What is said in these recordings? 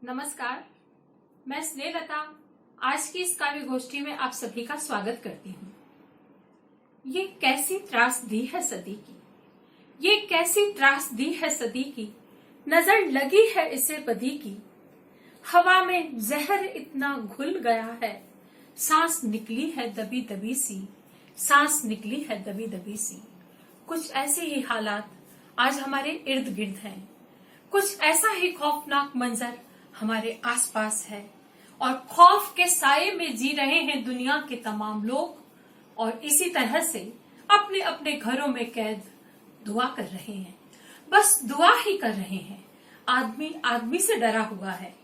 नमस्कार, मैं स्नेहलता आज की इस काव्य गोष्ठी में आप सभी का स्वागत करती हूँ। ये कैसी त्रासदी है सदी की, ये कैसी त्रासदी है सदी की, नजर लगी है इसे बदी की। हवा में जहर इतना घुल गया है, सांस निकली है दबी दबी सी, सांस निकली है दबी दबी सी। कुछ ऐसे ही हालात आज हमारे इर्द गिर्द हैं, कुछ ऐसा ही खौफनाक मंजर हमारे आसपास है और खौफ के साये में जी रहे हैं दुनिया के तमाम लोग और इसी तरह से अपने अपने घरों में कैद दुआ कर रहे हैं। बस दुआ ही कर रहे हैं। आदमी आदमी से डरा हुआ है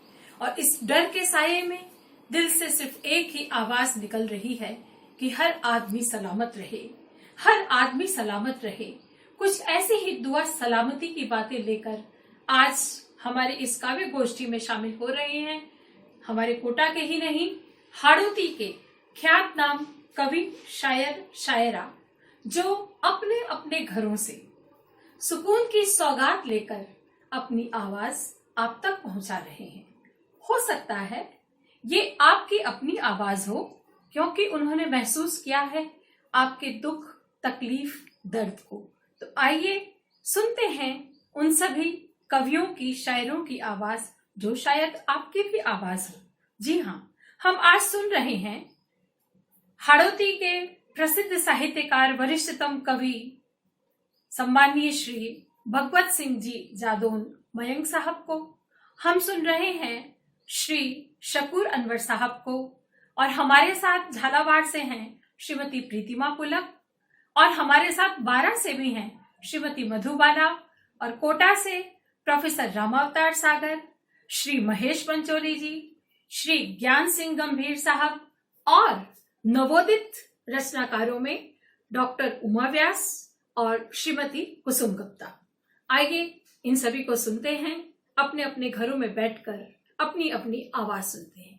और इस डर के साये में दिल से सिर्फ एक ही आवाज निकल रही है कि हर आदमी सलामत रहे, हर आदमी सलामत रहे। कुछ ऐसी ही दुआ सलामती की बातें लेकर आज हमारे इस काव्य गोष्ठी में शामिल हो रहे हैं हमारे कोटा के ही नहीं, हाड़ौती के ख्यात नाम कवि शायर शायरा, जो अपने अपने घरों से सुकून की सौगात लेकर अपनी आवाज आप तक पहुंचा रहे हैं। हो सकता है ये आपकी अपनी आवाज हो, क्योंकि उन्होंने महसूस किया है आपके दुख, तकलीफ, दर्द को। तो आइए सुनते हैं उन सभी कवियों की, शायरों की आवाज जो शायद आपकी भी आवाज हो। जी हाँ, हम आज सुन रहे हैं हाड़ौती के प्रसिद्ध साहित्यकार, वरिष्ठतम कवि सम्माननीय श्री भगवत सिंह जी जादौन मयंक साहब को। हम सुन रहे हैं श्री शकूर अनवर साहब को और हमारे साथ झालावाड़ से हैं श्रीमती प्रीतिमा पुलक और हमारे साथ बारा से भी हैं श्रीमती मधुबाला और कोटा से प्रोफेसर रामावतार सागर, श्री महेश पंचोली जी, श्री ज्ञान सिंह गंभीर साहब और नवोदित रचनाकारों में डॉक्टर उमा व्यास और श्रीमती कुसुम गुप्ता। आइए इन सभी को सुनते हैं, अपने अपने घरों में बैठकर अपनी अपनी आवाज सुनते हैं।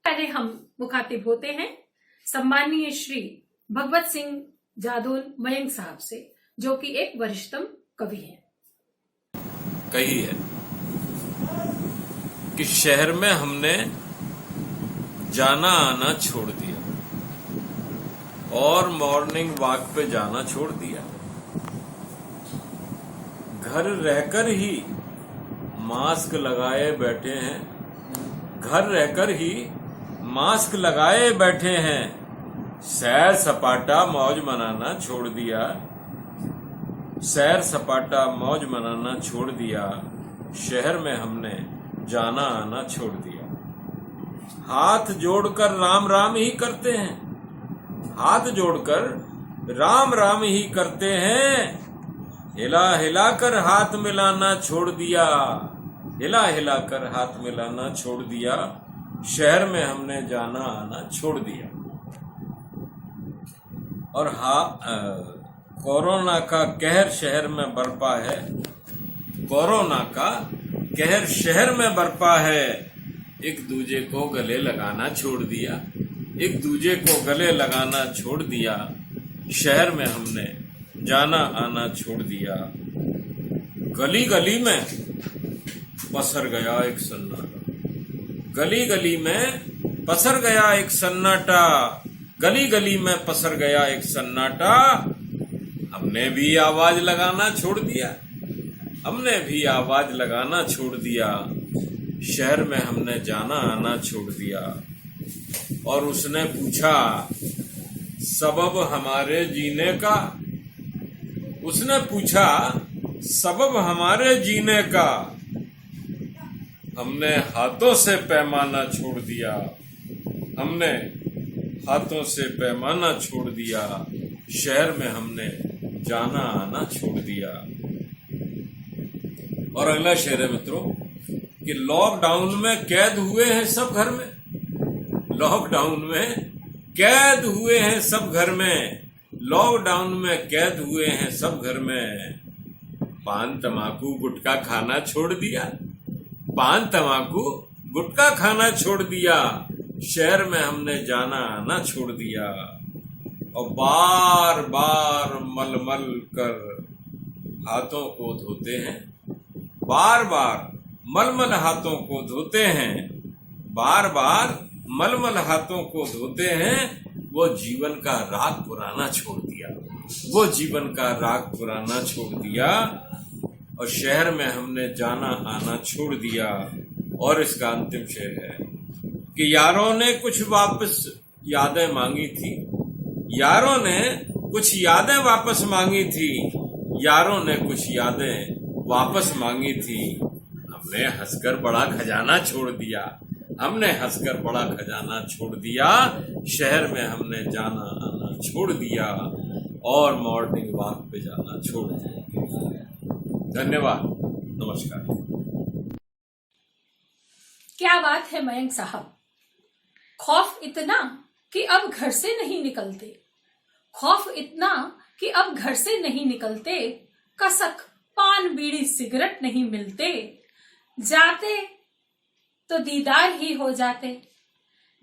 पहले हम मुखातिब होते हैं सम्माननीय श्री भगवत सिंह जादौन मयंक साहब से, जो कि एक वरिष्ठतम कवि हैं। कही है कि शहर में हमने जाना आना छोड़ दिया और मॉर्निंग वॉक पे जाना छोड़ दिया। घर रहकर ही मास्क लगाए बैठे हैं, घर रहकर ही मास्क लगाए बैठे हैं। सैर सपाटा मौज मनाना छोड़ दिया, सैर सपाटा मौज मनाना छोड़ दिया। शहर में हमने जाना आना छोड़ दिया। हाथ जोड़कर राम राम ही करते हैं, हाथ जोड़कर राम राम ही करते हैं। हिला हिला कर हाथ मिलाना छोड़ दिया, हिला हिला कर हाथ मिलाना छोड़ दिया। शहर में हमने जाना आना छोड़ दिया। और कोरोना का कहर शहर में बरपा है, कोरोना का कहर शहर में बरपा है। एक दूजे को गले लगाना छोड़ दिया, एक दूजे को गले लगाना छोड़ दिया। शहर में हमने जाना आना छोड़ दिया। गली गली में पसर गया एक सन्नाटा, गली गली में पसर गया एक सन्नाटा, गली गली में पसर गया एक सन्नाटा। हमने भी आवाज लगाना छोड़ दिया, हमने भी आवाज लगाना छोड़ दिया। शहर में हमने जाना आना छोड़ दिया। और उसने पूछा सबब हमारे जीने का, उसने पूछा सबब हमारे जीने का। हमने हाथों से पैमाना छोड़ दिया, हमने हाथों से पैमाना छोड़ दिया। शहर में हमने जाना आना छोड़ दिया। और अगला शेर है मित्रों कि लॉकडाउन में कैद हुए हैं सब घर में, लॉकडाउन में कैद हुए हैं सब घर में, लॉकडाउन में कैद हुए हैं सब घर में। पान तमाकू गुटखा खाना छोड़ दिया, पान तमाकू गुटखा खाना छोड़ दिया। शहर में हमने जाना आना छोड़ दिया। और बार बार मल मल कर हाथों को धोते हैं, बार बार मलमल हाथों को धोते हैं, बार बार मलमल हाथों को धोते हैं, वो जीवन का राग पुराना छोड़ दिया, वो जीवन का राग पुराना छोड़ दिया और शहर में हमने जाना आना छोड़ दिया। और इसका अंतिम शेर है कि यारों ने कुछ वापस यादें मांगी थी, यारों ने कुछ यादें वापस मांगी थी, यारों ने कुछ यादें वापस मांगी थी। हमने हंसकर बड़ा खजाना छोड़ दिया, हमने हंसकर बड़ा खजाना छोड़ दिया। शहर में हमने जाना आना छोड़ दिया और मॉर्निंग वॉक पे जाना छोड़ दिया। धन्यवाद, नमस्कार। क्या बात है मयंक साहब, खौफ इतना कि अब घर से नहीं निकलते, खौफ इतना कि अब घर से नहीं निकलते, कसक पान बीड़ी सिगरेट नहीं मिलते, जाते तो दीदार ही हो जाते,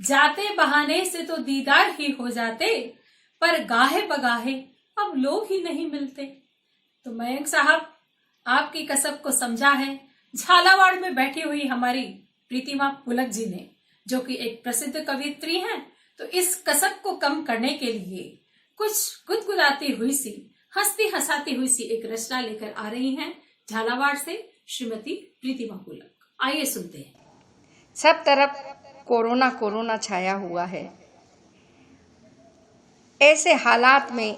जाते बहाने से तो दीदार ही हो जाते, पर गाहे बगाहे अब लोग ही नहीं मिलते। तो मयंक साहब, आपकी कसब को समझा है झालावाड़ में बैठी हुई हमारी प्रीतिमा पुलक जी ने, जो कि एक प्रसिद्ध कवियत्री हैं। तो इस कसब को कम करने के लिए कुछ गुदगुदाती हुई सी, हंसती हंसाती हुई सी एक रचना लेकर आ रही हैं झालावाड़ से श्रीमती प्रीतिमा पुलक। आइए सुनते हैं। सब तरफ कोरोना कोरोना छाया हुआ है। ऐसे हालात में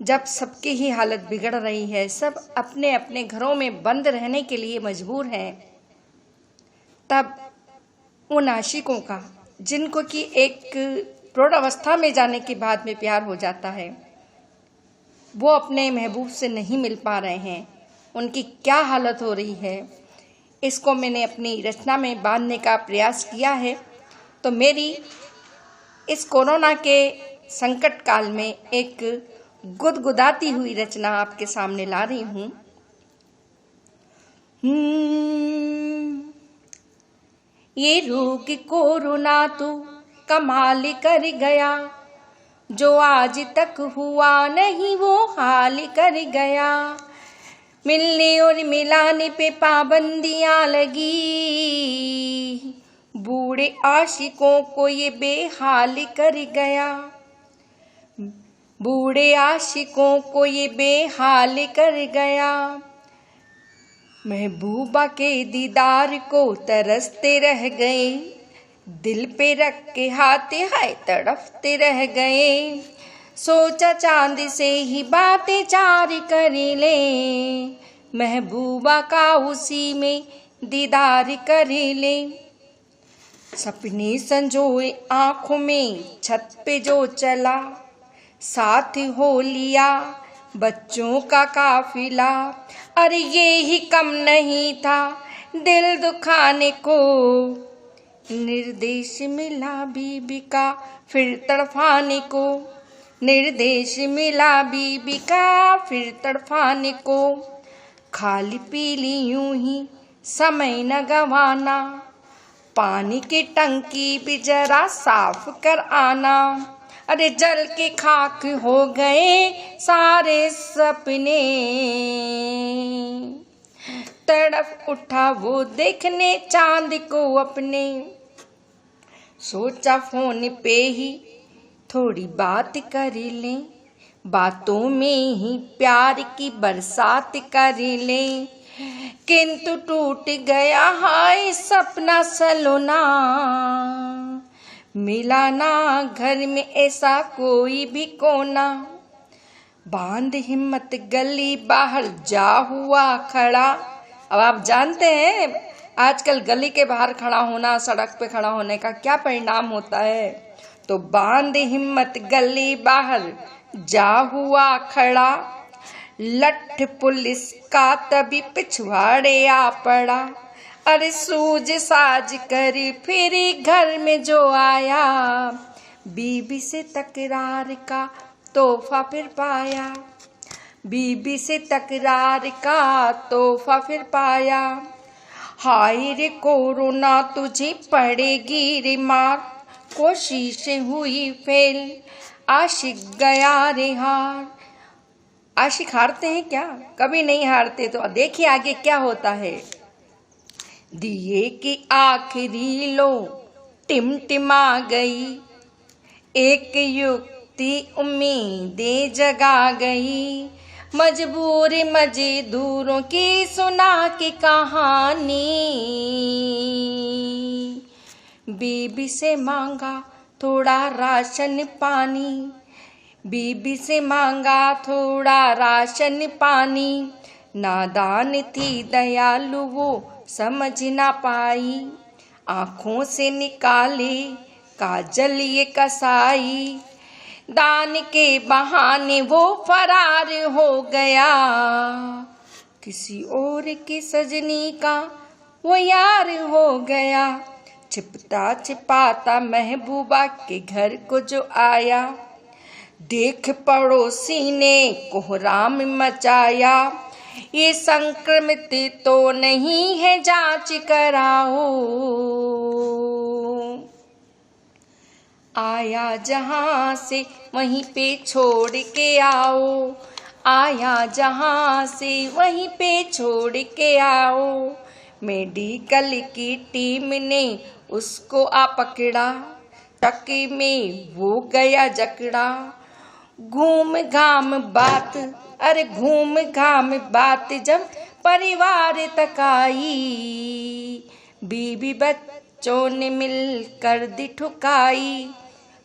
जब सबकी ही हालत बिगड़ रही है, सब अपने अपने घरों में बंद रहने के लिए मजबूर हैं, तब उन आशिकों का, जिनको कि एक प्रौढ़ अवस्था में जाने के बाद में प्यार हो जाता है, वो अपने महबूब से नहीं मिल पा रहे हैं, उनकी क्या हालत हो रही है, इसको मैंने अपनी रचना में बांधने का प्रयास किया है। तो मेरी इस कोरोना के संकट काल में एक गुदगुदाती हुई रचना आपके सामने ला रही हूँ। ये रोग कोरोना तो कमाल कर गया, जो आज तक हुआ नहीं वो हाल कर गया। मिलने और मिलाने पे पाबंदियां लगी, बूढ़े आशिकों को ये बेहाल कर गया, बूढ़े आशिकों को ये बेहाल कर गया। महबूबा के दीदार को तरसते रह गए, दिल पे रख के हाथ हाय तड़पते रह गए। सोचा चांद से ही बातें चार कर ले, महबूबा का उसी में दीदार कर ले। सपने संजोए आंखों में छत पे जो चला, साथ हो लिया बच्चों का काफिला। अरे ये ही कम नहीं था दिल दुखाने को, निर्देश मिला बीबी का फिर तड़फाने को, निर्देश मिला बीबी का फिर तड़फाने को। खाली पीली यूं ही समय न गवाना, पानी की टंकी भी जरा साफ कर आना। अरे जल के खाक हो गए सारे सपने, तड़प उठा वो देखने चांद को अपने। सोचा फोन पे ही थोड़ी बात कर लें, बातों में ही प्यार की बरसात कर लें। किंतु टूट गया हाय सपना सलोना, मिला ना घर में ऐसा कोई भी कोना। बांध हिम्मत गली बाहर जा हुआ खड़ा। अब आप जानते हैं आजकल गली के बाहर खड़ा होना, सड़क पे खड़ा होने का क्या परिणाम होता है। तो बांध हिम्मत गली बाहर जा हुआ खड़ा, लठ पुलिस का तभी पिछवाड़े आ पड़ा। अरे सूझ साज कर फिर घर में जो आया, बीबी से तकरार का तोहफा फिर पाया, बीबी से तकरार का तोहफा फिर पाया। हाय रे कोरोना तुझे पड़ेगी रे मार, कोशिशें हुई फेल आशिक गया रे हार। आशिक हारते हैं क्या? कभी नहीं हारते। तो देखिए आगे क्या होता है। दिए की आखिरी लो टिमटिमा गई, एक युक्ति उम्मीदें जगा गई, मजबूर मजदूरों की सुना की कहानी। बीबी से मांगा थोड़ा राशन पानी, बीबी से मांगा थोड़ा राशन पानी, नादान थी दयालु वो समझ ना पाई, आंखों से निकाले काजल ये कसाई, दान के बहाने वो फरार हो गया, किसी और की सजनी का वो यार हो गया, छिपता छिपाता महबूबा के घर को जो आया, देख पड़ोसी ने कोहराम मचाया, ये संक्रमित तो नहीं है जांच कराओ, आया जहां से वहीं पे छोड़ के आओ, आया जहां से वहीं पे छोड़ के आओ, मेडिकल की टीम ने उसको आ पकड़ा, चक्की में वो गया जकड़ा, घूम घाम बात, अरे घूम घाम बात जब परिवार तक आई, बीबी बच्चों ने मिल कर दी ठुकाई,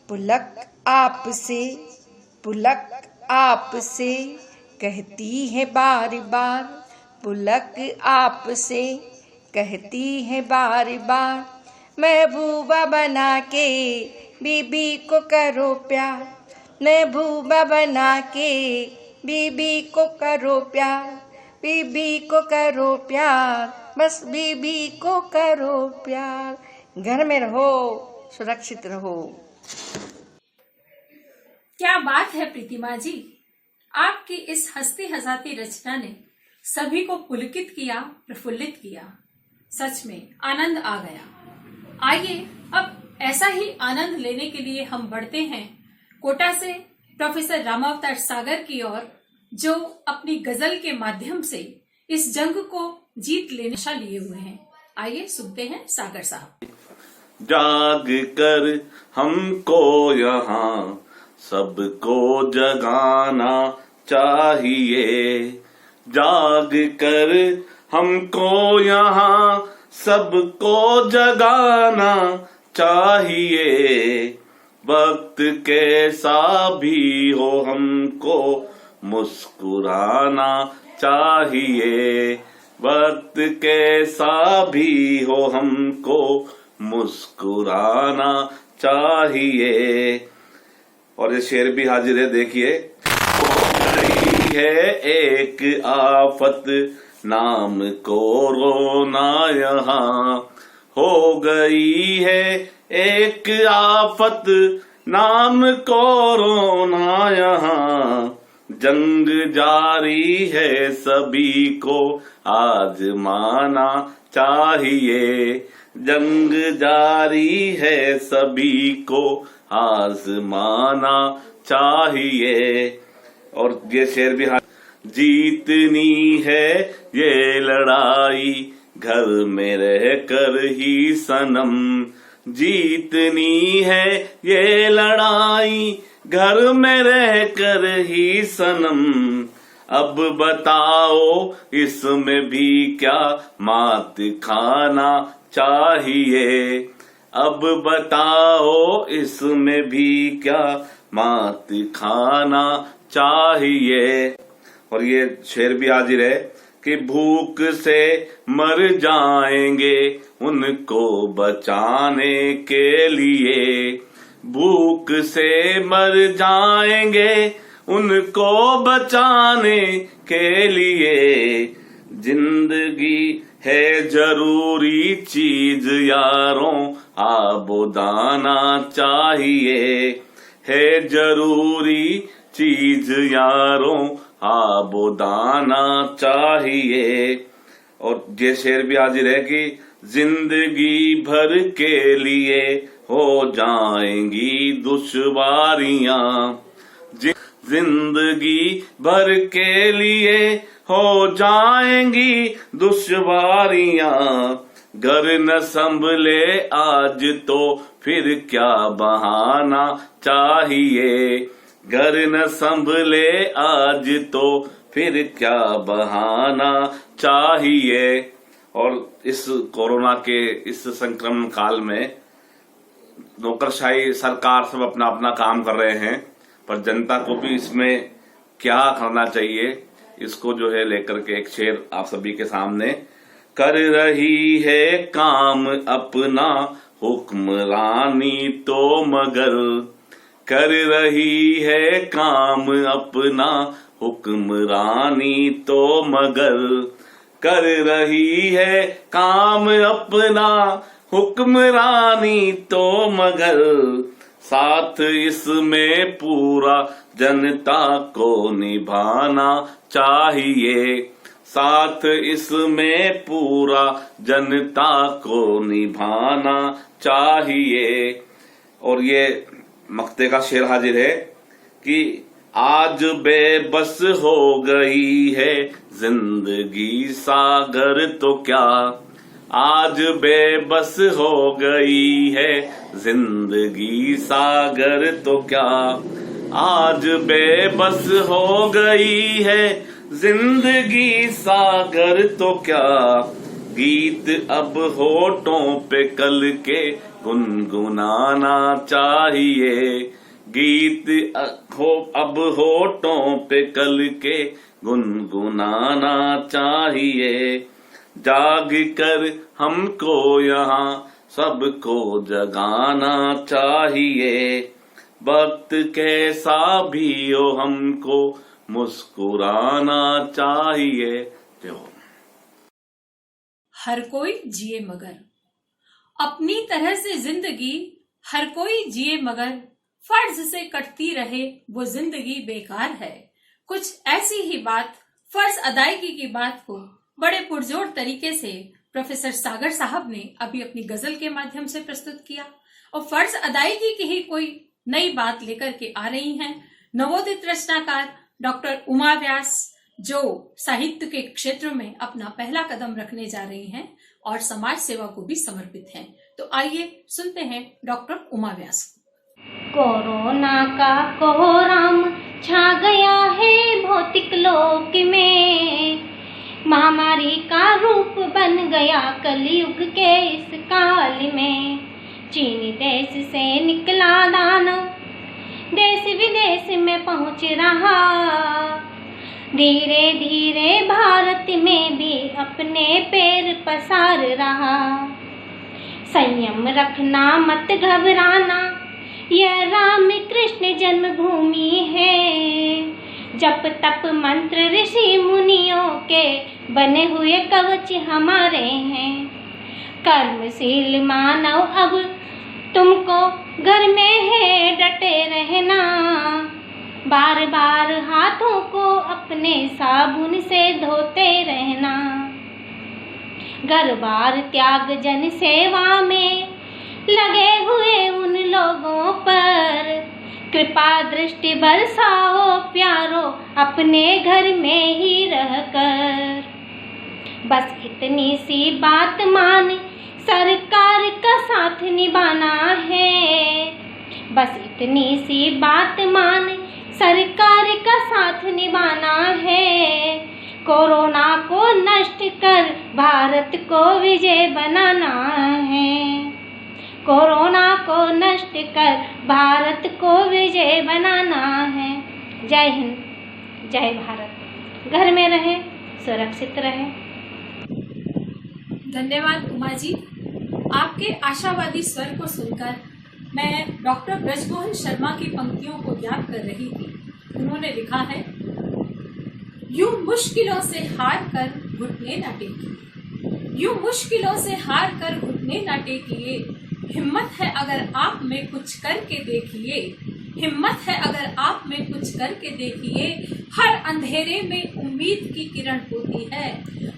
पुलक आपसे कहती है बार बार, पुलक आपसे कहती है बार बार, महबूबा बना के बीबी को करो प्यार, महबूबा बना के बीबी को करो प्यार, बीबी को करो प्यार, बस बीबी को करो प्यार। घर में रहो, सुरक्षित रहो। क्या बात है प्रीतिमा जी, आपकी इस हंसती हंसाती रचना ने सभी को पुलकित किया, प्रफुल्लित किया। सच में आनंद आ गया। आइए अब ऐसा ही आनंद लेने के लिए हम बढ़ते हैं कोटा से प्रोफेसर रामावतार सागर की ओर, जो अपनी गजल के माध्यम से इस जंग को जीत लेने का लिए हुए हैं। आइए सुनते हैं सागर साहब। जाग कर हमको यहाँ सबको जगाना चाहिए, जाग कर हमको यहाँ सबको जगाना चाहिए, वक्त कैसा भी हो हमको मुस्कुराना चाहिए, वक्त कैसा भी हो हमको मुस्कुराना चाहिए। और ये शेर भी हाजिर है, देखिए। है एक आफत नाम कोरोना यहाँ, हो गई है एक आफत नाम कोरोना यहाँ, जंग जारी है सभी को आजमाना चाहिए, जंग जारी है सभी को आजमाना चाहिए। और ये शेर भी जीतनी है ये लड़ाई घर में रह कर ही सनम, जीतनी है ये लड़ाई घर में रह कर ही सनम, अब बताओ इसमें भी क्या मात खाना चाहिए, अब बताओ इसमें भी क्या मात खाना चाहिए। और ये शेर भी हाजिर है कि भूख से मर जाएंगे उनको बचाने के लिए, भूख से मर जाएंगे उनको बचाने के लिए, जिंदगी है जरूरी चीज यारों आबोदाना चाहिए, है जरूरी चीज यारों आबोदाना चाहिए। और ये शेर भी हाजिर है कि जिंदगी भर के लिए हो जाएंगी दुश्वारियां, जिंदगी भर के लिए हो जाएंगी दुश्वारियां। घर न संभले आज तो फिर क्या बहाना चाहिए। घर न संभले आज तो फिर क्या बहाना चाहिए। और इस कोरोना के इस संक्रमण काल में नौकरशाही सरकार सब अपना अपना काम कर रहे हैं, पर जनता को भी इसमें क्या करना चाहिए, इसको जो है लेकर के एक शेर आप सभी के सामने। कर रही है काम अपना हुक्मरानी तो मगर, कर रही है काम अपना हुक्मरानी तो मगर, कर रही है काम अपना हुक्मरानी तो मगर, साथ इसमें पूरा जनता को निभाना चाहिए। साथ इसमें पूरा जनता को निभाना चाहिए। और ये मक्ते का शेर हाजिर है कि आज बेबस हो गई है जिंदगी सागर तो क्या, आज बेबस हो गई है जिंदगी सागर तो क्या, आज बेबस हो गई है जिंदगी सागर तो क्या। गीत अब होठों पे कल के गुनगुनाना चाहिए। गीत अब होठों पे कल के गुनगुनाना चाहिए। जाग कर हमको यहाँ सबको जगाना चाहिए। वक्त कैसा भी हो हमको मुस्कुराना चाहिए। हर कोई जिए मगर, अपनी तरह से जिंदगी हर कोई जिए मगर, फर्ज से कटती रहे वो जिंदगी बेकार है। कुछ ऐसी ही बात फर्ज अदायगी की बात को बड़े पुरजोर तरीके से प्रोफेसर सागर साहब ने अभी अपनी गजल के माध्यम से प्रस्तुत किया। और फर्ज अदायगी की ही कोई नई बात लेकर के आ रही हैं नवोदित रचनाकार डॉक्टर उमा व्यास, जो साहित्य के क्षेत्र में अपना पहला कदम रखने जा रही हैं और समाज सेवा को भी समर्पित हैं। तो आइए सुनते हैं डॉक्टर उमा व्यास। कोरोना का कोहराम छा गया है भौतिक लोक में, महामारी का रूप बन गया कलयुग के इस काल में। चीनी देश से निकला दानव देश विदेश में पहुंच रहा, धीरे धीरे भारत में भी अपने पैर पसार रहा। संयम रखना मत घबराना, यह राम कृष्ण जन्मभूमि है। जप तप मंत्र ऋषि मुनियों के बने हुए कवच हमारे हैं। कर्मशील मानव अब तुमको घर में है डटे रहना, बार बार हाथों को अपने साबुन से धोते रहना। घर बार त्याग जन सेवा में लगे हुए उन लोगों पर कृपा दृष्टि बरसाओ प्यारो अपने घर में ही रहकर। बस इतनी सी बात मान सरकार का साथ निभाना है। बस इतनी सी बात मान सरकार का साथ निभाना है। कोरोना को नष्ट कर भारत को विजय बनाना है। कोरोना को नष्ट कर भारत को विजय बनाना है। जय हिंद, जय भारत। घर में रहे, सुरक्षित रहे। धन्यवाद उमा जी। आपके आशावादी स्वर को सुनकर मैं डॉक्टर ब्रजमोहन शर्मा की पंक्तियों को याद कर रही थी। उन्होंने लिखा है, यूं मुश्किलों से हार कर घुटने न टेकिए, यूं मुश्किलों से हार कर घुटने न टेकिए। हिम्मत है अगर आप में कुछ करके देखिए, हिम्मत है अगर आप में कुछ करके देखिए। हर अंधेरे में उम्मीद की किरण होती है,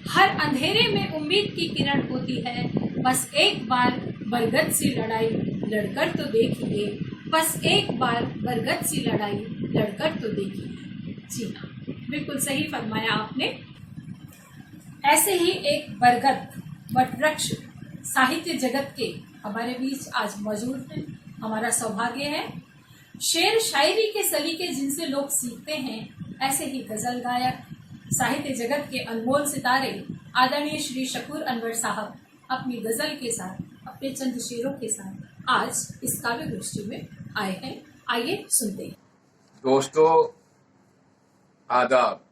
हर अंधेरे में उम्मीद की किरण होती है। बस एक बार बरगद सी लड़ाई लड़कर तो देखिए, बस एक बार बरगद सी लड़ाई लड़कर तो देखिए। जी हाँ, बिल्कुल सही फरमाया आपने। ऐसे ही एक बरगद वटवृक्ष साहित्य जगत के हमारे बीच आज मौजूद हैं। हमारा सौभाग्य है। शेर शायरी के सलीके जिनसे लोग सीखते हैं, ऐसे ही गजल गायक, साहित्य जगत के अनमोल सितारे आदरणीय श्री शकूर अनवर साहब अपनी गजल के साथ, अपने चंद शेरों के साथ आज इस काव्य गोष्ठी में आए हैं। आइए सुनते हैं। दोस्तों आदाब।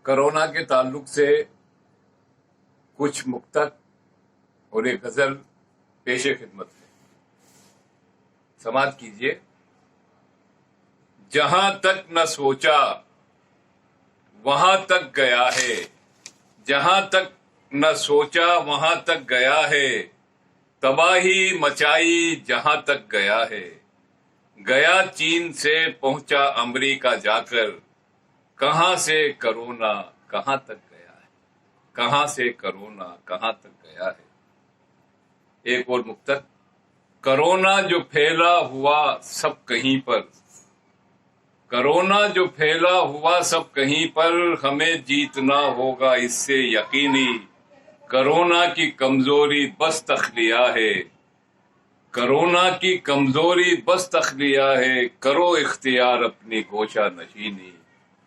कोरोना के ताल्लुक से कुछ मुक्तक और एक गजल पेशे खिदमत है, समाअत कीजिए। जहां तक न सोचा वहां तक गया है, जहां तक न सोचा वहां तक गया है, तबाही मचाई जहां तक गया है। गया चीन से पहुंचा अमेरिका जाकर, कहां से कोरोना कहां तक गया है, कहां से कोरोना कहां तक गया है। एक और मुक्तक। कोरोना जो फैला हुआ सब कहीं पर, कोरोना जो फैला हुआ सब कहीं पर, हमें जीतना होगा इससे यकीनी। कोरोना की कमजोरी बस तखलिया है, कोरोना की कमजोरी बस तखलिया है। करो इख्तियार अपनी गोशा नशीनी,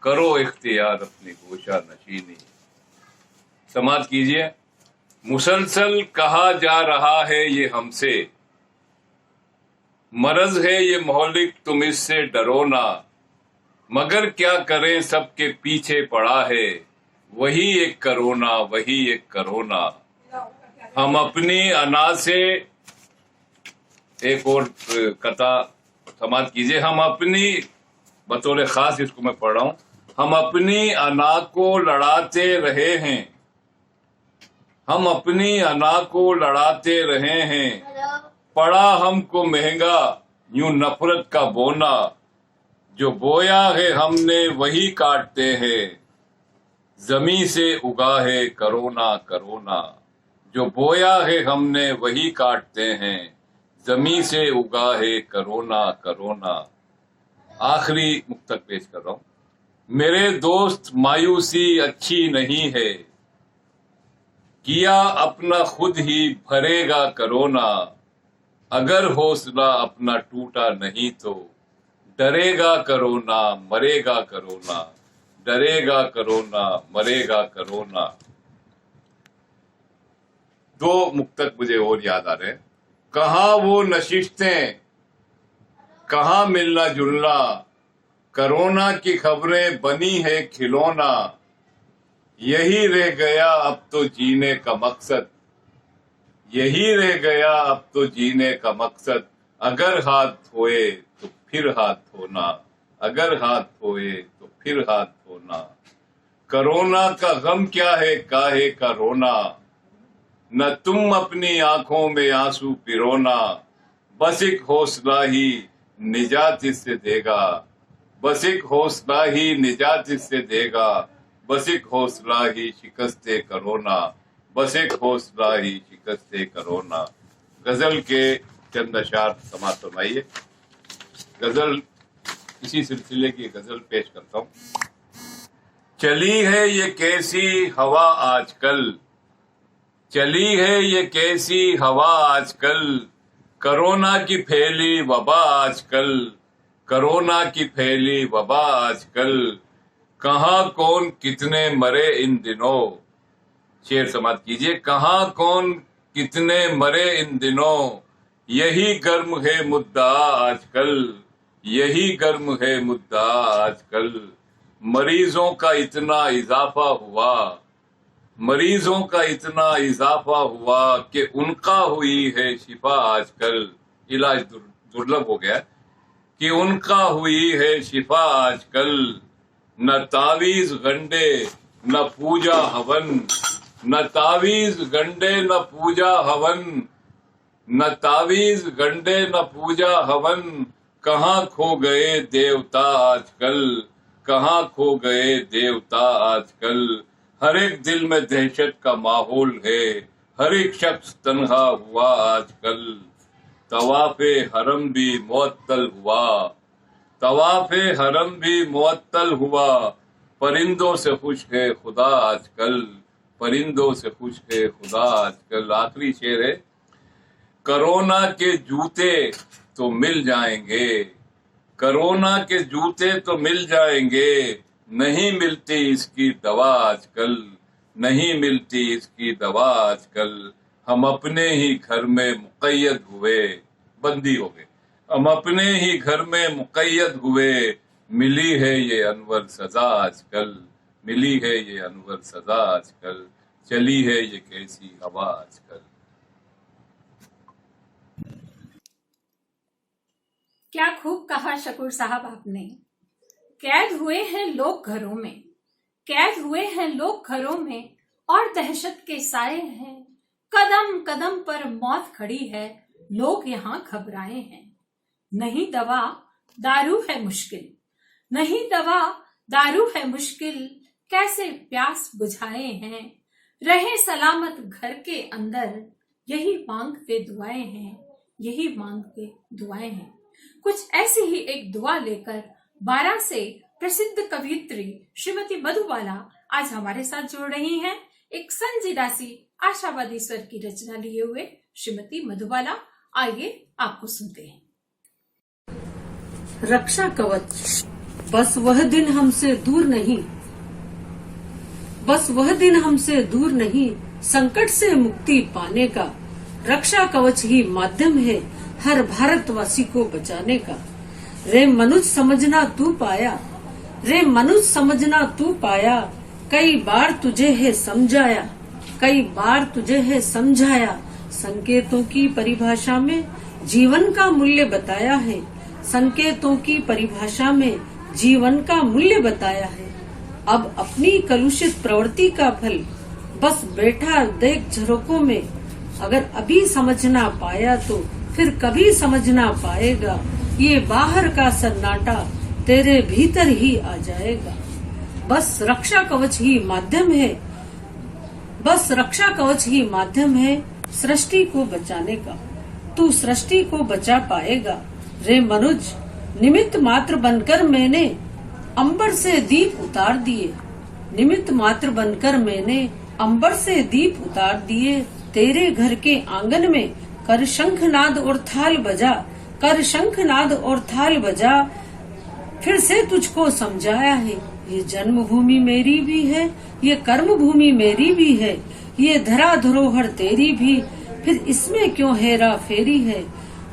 करो इख्तियार अपनी गोशा नशीनी। समाअत कीजिए। मुसलसल कहा जा रहा है ये हमसे, मरज है ये मोहलिक तुम इससे डरो ना। मगर क्या करें सबके पीछे पड़ा है, वही एक कोरोना वही एक कोरोना। हम अपनी अना से, एक और कथा समाअत कीजिए। हम अपनी, बतौर खास इसको मैं पढ़ रहा हूं। हम अपनी अना को लड़ाते रहे हैं, हम अपनी अना को लड़ाते रहे हैं। पड़ा हमको महंगा यूं नफरत का बोना, जो बोया है हमने वही काटते हैं। जमी से उगा है कोरोना कोरोना, जो बोया है हमने वही काटते हैं। जमी से उगा है कोरोना कोरोना। आखिरी मुक्तक पेश कर रहा हूं। मेरे दोस्त मायूसी अच्छी नहीं है, किया अपना खुद ही भरेगा कोरोना। अगर हौसला अपना टूटा नहीं तो, डरेगा कोरोना मरेगा कोरोना, डरेगा कोरोना मरेगा कोरोना। दो मुक्तक मुझे और याद आ रहे हैं। कहाँ वो नशिस्तें, कहाँ मिलना जुलना, कोरोना की खबरें बनी है खिलौना। यही रह गया अब तो जीने का मकसद, यही रह गया अब तो जीने का मकसद। अगर हाथ धोए तो फिर हाथ धोना, अगर हाथ धोए तो फिर हाथ धोना। कोरोना का गम क्या है काहे का रोना, न तुम अपनी आंखों में आंसू पिरोना। बस एक हौसला ही निजात इससे देगा, बस एक हौसला ही निजात इससे देगा। बस एक हौसला ही शिकस्ते कोरोना, बस एक हौसला ही शिकस्ते कोरोना। गजल के चंद अशार समाअत फरमाइए। गजल इसी सिलसिले की गजल पेश करता हूं। चली है ये कैसी हवा आजकल, चली है ये कैसी हवा आजकल। कोरोना की फैली वबा आजकल, कोरोना की फैली वबा आजकल। कहाँ कौन कितने मरे इन दिनों, शेर समाअत कीजिए। कहाँ कौन कितने मरे इन दिनों, यही गर्म है मुद्दा आजकल, यही गर्म है मुद्दा आजकल। मरीजों का इतना इजाफा हुआ, मरीजों का इतना इजाफा हुआ कि उनका हुई है शिफा आजकल। इलाज दुर्लभ हो गया कि उनका हुई है शिफा आजकल। न तावीज गंडे न पूजा हवन, न तावीज गंडे न पूजा हवन, न तावीज गंडे न पूजा हवन। कहाँ खो गए देवता आजकल, कहाँ खो गए देवता आजकल। हर एक दिल में दहशत का माहौल है, हर एक शख्स तन्हा हुआ आजकल। तवाफे हरम भी मुअत्तल हुआ, तवाफे हरम भी मुअत्तल हुआ, परिंदों से खुश है खुदा आजकल, परिंदों से खुश है खुदा आजकल। आखिरी शेर है, कोरोना के जूते तो मिल जाएंगे, कोरोना के जूते तो मिल जाएंगे, नहीं मिलती इसकी दवा आजकल, नहीं मिलती इसकी दवा आजकल। हम अपने ही घर में मुक़य्यद हुए, बंदी हो गए, हम अपने ही घर में मुक़य्यद हुए, मिली है ये अनवर सजा आजकल, मिली है ये अनवर सजा आजकल, चली है ये कैसी हवा आजकल। क्या खूब कहा शकूर साहब आपने। कैद हुए हैं लोग घरों में, कैद हुए हैं लोग घरों में, और दहशत के साए हैं, कदम कदम पर मौत खड़ी है, लोग यहाँ घबराए हैं। नहीं दवा दारू है मुश्किल, नहीं दवा दारू है मुश्किल, कैसे प्यास बुझाए हैं, रहे सलामत घर के अंदर, यही मांग के दुआएं हैं, यही मांग के दुआएं हैं। कुछ ऐसी ही एक दुआ लेकर 12 से प्रसिद्ध कवियत्री श्रीमती मधुबाला आज हमारे साथ जुड़ रही हैं। एक संजीदा सी आशावादी स्वर की रचना लिए हुए श्रीमती मधुबाला, आइए आपको सुनते हैं। रक्षा कवच, बस वह दिन हमसे दूर नहीं, बस वह दिन हमसे दूर नहीं, संकट से मुक्ति पाने का। रक्षा कवच ही माध्यम है हर भारतवासी को बचाने का। रे मनुज समझना तू पाया, रे मनुज समझना तू पाया, कई बार तुझे है समझाया, कई बार तुझे है समझाया। संकेतों की परिभाषा में जीवन का मूल्य बताया है, संकेतों की परिभाषा में जीवन का मूल्य बताया है। अब अपनी कलुषित प्रवृत्ति का फल बस बैठा देख झरोकों में, अगर अभी समझ ना पाया तो फिर कभी समझ ना पाएगा। ये बाहर का सन्नाटा तेरे भीतर ही आ जाएगा। बस रक्षा कवच ही माध्यम है, बस रक्षा कवच ही माध्यम है सृष्टि को बचाने का। तू सृष्टि को बचा पाएगा। रे मनुज, निमित्त मात्र बनकर मैंने अंबर से दीप उतार दिए, निमित्त मात्र बनकर मैंने अंबर से दीप उतार दिए। तेरे घर के आंगन में कर शंखनाद और थाल बजा, कर शंखनाद और थाल बजा। फिर से तुझको समझाया है, ये जन्मभूमि मेरी भी है, ये कर्म भूमि मेरी भी है, ये धरा धरोहर तेरी भी, फिर इसमें क्यों हेरा फेरी है।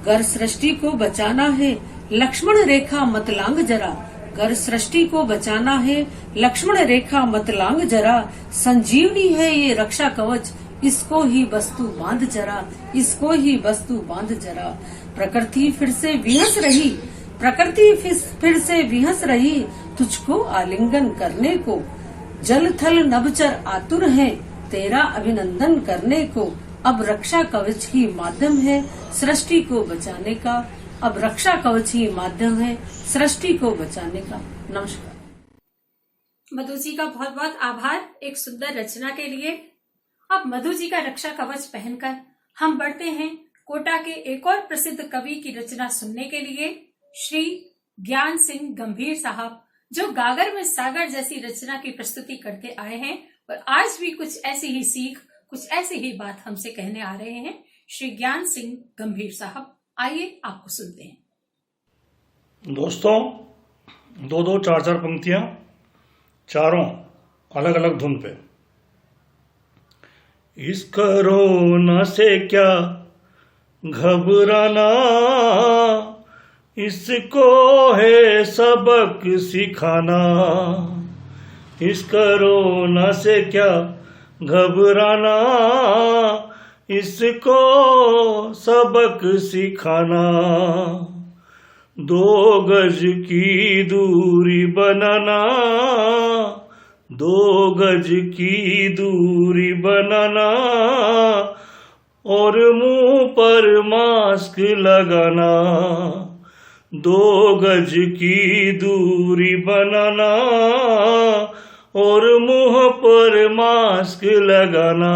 गर सृष्टि को बचाना है लक्ष्मण रेखा मत लांग जरा, गर सृष्टि को बचाना है लक्ष्मण रेखा मत लांग जरा। संजीवनी है ये रक्षा कवच, इसको ही वस्तु बांध जरा, इसको ही वस्तु बांध जरा। प्रकृति फिर से विहस रही, प्रकृति फिर से विहस रही, तुझको आलिंगन करने को। जल थल नभचर आतुर हैं तेरा अभिनंदन करने को। अब रक्षा कवच ही माध्यम है सृष्टि को बचाने का, अब रक्षा कवच ही माध्यम है सृष्टि को बचाने का। नमस्कार। मधु जी का बहुत बहुत आभार एक सुंदर रचना के लिए। अब मधु जी का रक्षा कवच पहनकर हम बढ़ते हैं कोटा के एक और प्रसिद्ध कवि की रचना सुनने के लिए। श्री ज्ञान सिंह गंभीर साहब, जो गागर में सागर जैसी रचना की प्रस्तुति करते आए हैं और आज भी कुछ ऐसी ही सीख, कुछ ऐसी ही बात हमसे कहने आ रहे हैं। श्री ज्ञान सिंह गंभीर साहब, आइए आपको सुनते हैं। दोस्तों, दो दो चार चार पंक्तियां, चारों अलग अलग धुन पे। इस कोरोना से क्या घबराना, इसको है सबक सिखाना। इस कोरोना से क्या घबराना, इसको सबक सिखाना। 2 गज की दूरी बनाना, 2 गज की दूरी बनाना, और मुंह पर मास्क लगाना। 2 गज की दूरी बनाना और मुंह पर मास्क लगाना।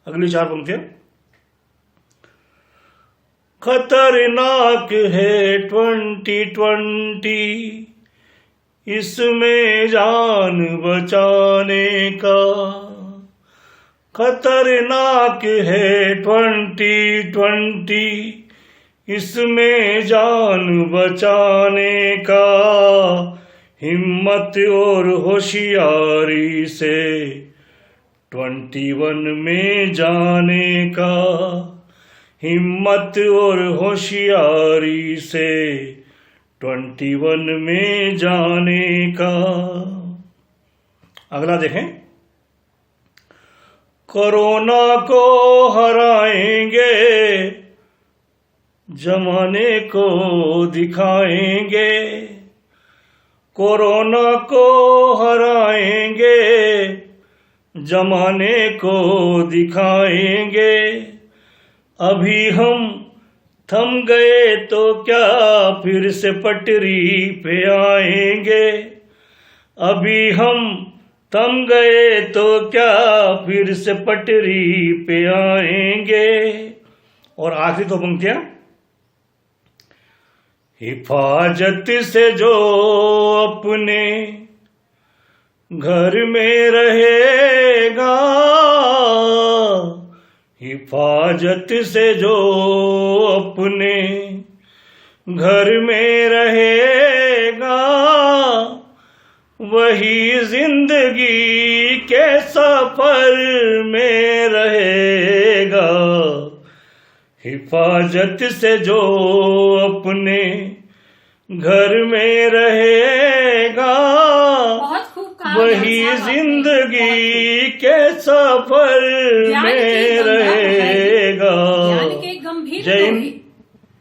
अगली 4 पंक्तियां। खतरनाक है 2020, इसमें जान बचाने का। खतरनाक है 2020, इसमें जान बचाने का। हिम्मत और होशियारी से 21 में जाने का। हिम्मत और होशियारी से 21 में जाने का। अगला देखें। कोरोना को हराएंगे, जमाने को दिखाएंगे। कोरोना को हराएंगे, जमाने को दिखाएंगे। अभी हम थम गए तो क्या फिर से पटरी पे आएंगे। अभी हम थम गए तो क्या फिर से पटरी पे आएंगे। और आखिरी दो पंक्तियां। हिफाजत से जो अपने घर में रहेगा, हिफाजत से जो अपने घर में रहेगा, वही जिंदगी के सफर में रहेगा। हिफाजत से जो अपने घर में रहेगा, बहुत खूब कहा वही जिंदगी के सफर में रहेगा। ज्ञान के गंभीर दोहे,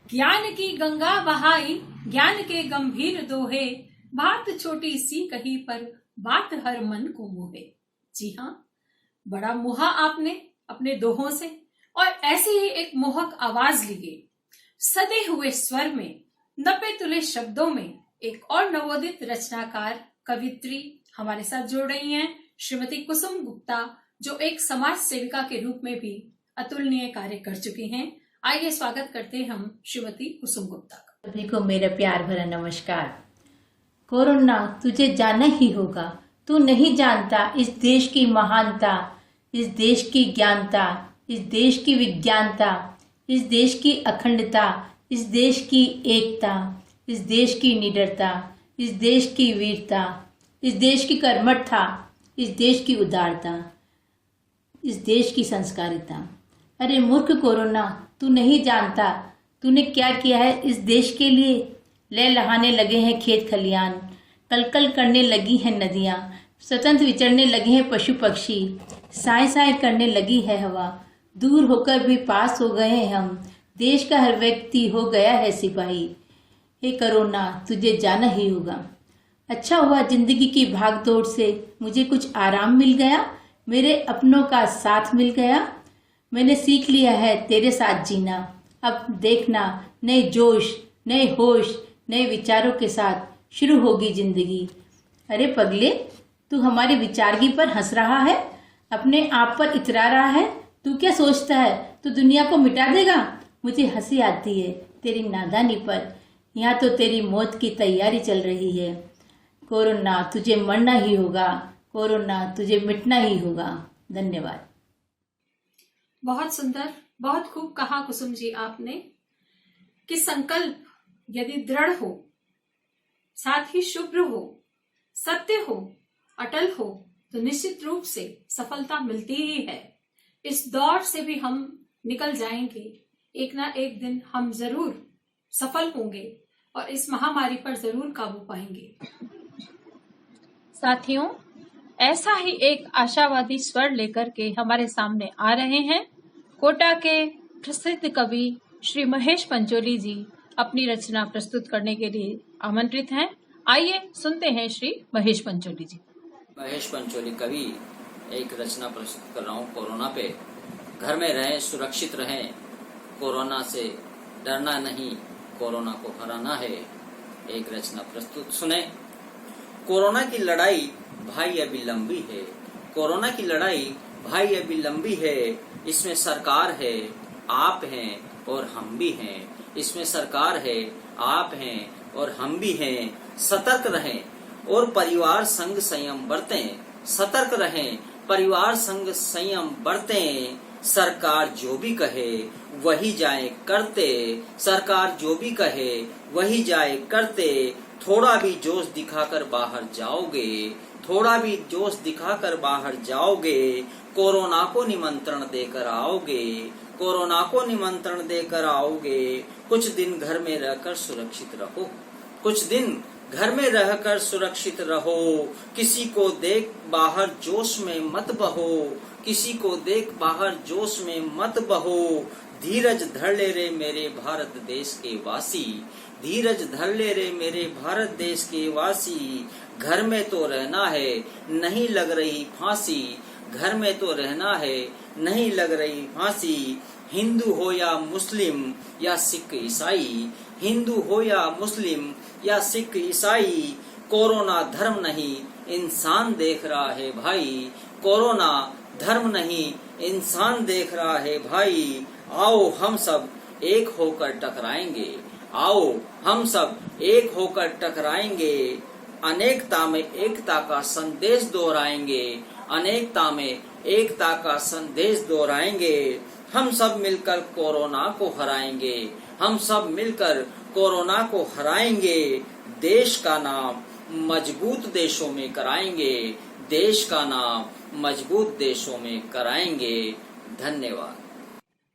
ज्ञान की गंगा बहाई, ज्ञान के गंभीर दोहे। बात छोटी सी कही पर बात हर मन को मोहे। जी हाँ, बड़ा मोहा आपने अपने दोहों से, और ऐसी ही एक मोहक आवाज लिए सदे हुए स्वर में, नपे तुले शब्दों में एक और नवोदित रचनाकार कवित्री हमारे साथ जुड़ रही हैं, श्रीमती कुसुम गुप्ता, जो एक समाज सेविका के रूप में भी अतुलनीय कार्य कर चुकी हैं। आइए स्वागत करते हैं हम श्रीमती कुसुम गुप्ता का। सभी को मेरा प्यार भरा नमस्कार। कोरोना तुझे जाना ही होगा, तू नहीं जानता इस देश की महानता, इस देश की ज्ञानता, इस देश की विज्ञानता, इस देश की अखंडता, इस देश की एकता, इस देश की निडरता, इस देश की वीरता, इस देश की कर्मठता, इस देश की उदारता, इस देश की संस्कारिता। अरे मूर्ख कोरोना, तू नहीं जानता तूने क्या किया है इस देश के लिए। लहलहाने लगे हैं खेत खलियान, कलकल करने लगी हैं नदियाँ, स्वतंत्र विचरने लगे हैं पशु पक्षी, साए साए करने लगी है हवा, दूर होकर भी पास हो गए हैं हम, देश का हर व्यक्ति हो गया है सिपाही। हे कोरोना, तुझे जाना ही होगा। अच्छा हुआ जिंदगी की भागदौड़ से मुझे कुछ आराम मिल गया, मेरे अपनों का साथ मिल गया। मैंने सीख लिया है तेरे साथ जीना। अब देखना, नए जोश, नए होश, नए विचारों के साथ शुरू होगी जिंदगी। अरे पगले, तू हमारे विचारगी पर हंस रहा है, अपने आप पर इतरा रहा है। तू क्या सोचता है तू दुनिया को मिटा देगा? मुझे हंसी आती है तेरी नादानी पर। यहाँ तो तेरी मौत की तैयारी चल रही है। कोरोना, तुझे मरना ही होगा। कोरोना, तुझे मिटना ही होगा। धन्यवाद। बहुत सुंदर, बहुत खूब कहा कुसुम जी आपने कि संकल्प यदि दृढ़ हो, साथ ही शुभ्र हो, सत्य हो, अटल हो, तो निश्चित रूप से सफलता मिलती ही है। इस दौर से भी हम निकल जाएंगे, एक ना एक दिन हम जरूर सफल होंगे और इस महामारी पर जरूर काबू पाएंगे। साथियों, ऐसा ही एक आशावादी स्वर लेकर के हमारे सामने आ रहे हैं कोटा के प्रसिद्ध कवि श्री महेश पंचोली जी। अपनी रचना प्रस्तुत करने के लिए आमंत्रित हैं। आइए सुनते हैं श्री महेश पंचोली जी। महेश पंचोली कवि एक रचना प्रस्तुत कर रहा हूँ कोरोना पे। घर में रहें, सुरक्षित रहें, कोरोना से डरना नहीं, कोरोना को हराना है। एक रचना प्रस्तुत सुने। कोरोना की लड़ाई भाई अभी लंबी है, कोरोना की लड़ाई भाई अभी लंबी है। इसमें सरकार है, आप हैं और हम भी हैं, इसमें सरकार है, आप हैं और हम भी हैं। सतर्क रहें और परिवार संग संयम बरतें, सतर्क रहें, परिवार संग संयम बरतें। सरकार जो भी कहे वही जाए करते, सरकार जो भी कहे वही जाए करते। थोड़ा भी जोश दिखाकर बाहर जाओगे, थोड़ा भी जोश दिखाकर बाहर जाओगे, कोरोना को निमंत्रण देकर आओगे, कोरोना को निमंत्रण देकर आओगे। कुछ दिन घर में रहकर सुरक्षित रहो, कुछ दिन घर में रहकर सुरक्षित रहो। किसी को देख बाहर जोश में मत बहो, किसी को देख बाहर जोश में मत बहो। धीरज धर ले रे मेरे भारत देश के वासी, धीरज धर ले रे मेरे भारत देश के वासी। घर में तो रहना है, नहीं लग रही फांसी, घर में तो रहना है, नहीं लग रही फांसी। हिंदू हो या मुस्लिम या सिख ईसाई, हिंदू हो या मुस्लिम या सिख ईसाई, कोरोना धर्म नहीं इंसान देख रहा है भाई, कोरोना धर्म नहीं इंसान देख रहा है भाई। आओ हम सब एक होकर टकराएंगे, आओ हम सब एक होकर टकराएंगे। अनेकता में एकता का संदेश दोहराएंगे, अनेकता में एकता का संदेश दोहराएंगे। हम सब मिलकर कोरोना को हराएंगे, हम सब मिलकर कोरोना को हराएंगे। देश का नाम मजबूत देशों में कराएंगे, देश का नाम मजबूत देशों में कराएंगे। धन्यवाद।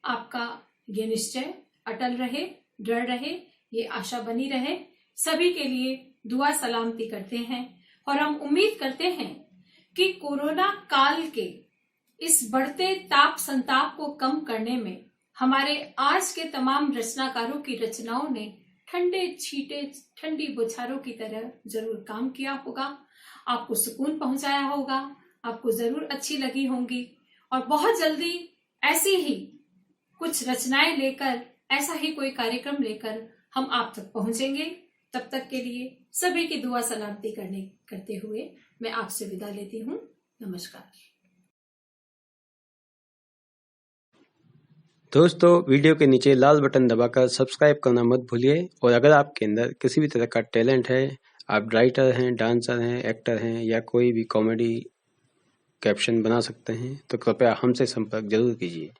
आपका ये निश्चय अटल रहे, दृढ़ रहे, ये आशा बनी रहे। सभी के लिए दुआ सलामती करते हैं और हम उम्मीद करते हैं कि कोरोना काल के इस बढ़ते ताप संताप को कम करने में हमारे आज के तमाम रचनाकारों की रचनाओं ने ठंडे छींटे, ठंडी बौछारों की तरह जरूर काम किया होगा, आपको सुकून पहुंचाया होगा, आपको जरूर अच्छी लगी होंगी। और बहुत जल्दी ऐसी ही कुछ रचनाएं लेकर, ऐसा ही कोई कार्यक्रम लेकर हम आप तक पहुंचेंगे। तब तक के लिए सभी की दुआ सलामती करते हुए मैं आपसे विदा लेती हूँ। नमस्कार। दोस्तों, वीडियो के नीचे लाल बटन दबाकर सब्सक्राइब करना मत भूलिए। और अगर आपके अंदर किसी भी तरह का टैलेंट है, आप राइटर हैं, डांसर हैं, एक्टर हैं या कोई भी कॉमेडी कैप्शन बना सकते हैं, तो कृपया हमसे संपर्क जरूर कीजिए।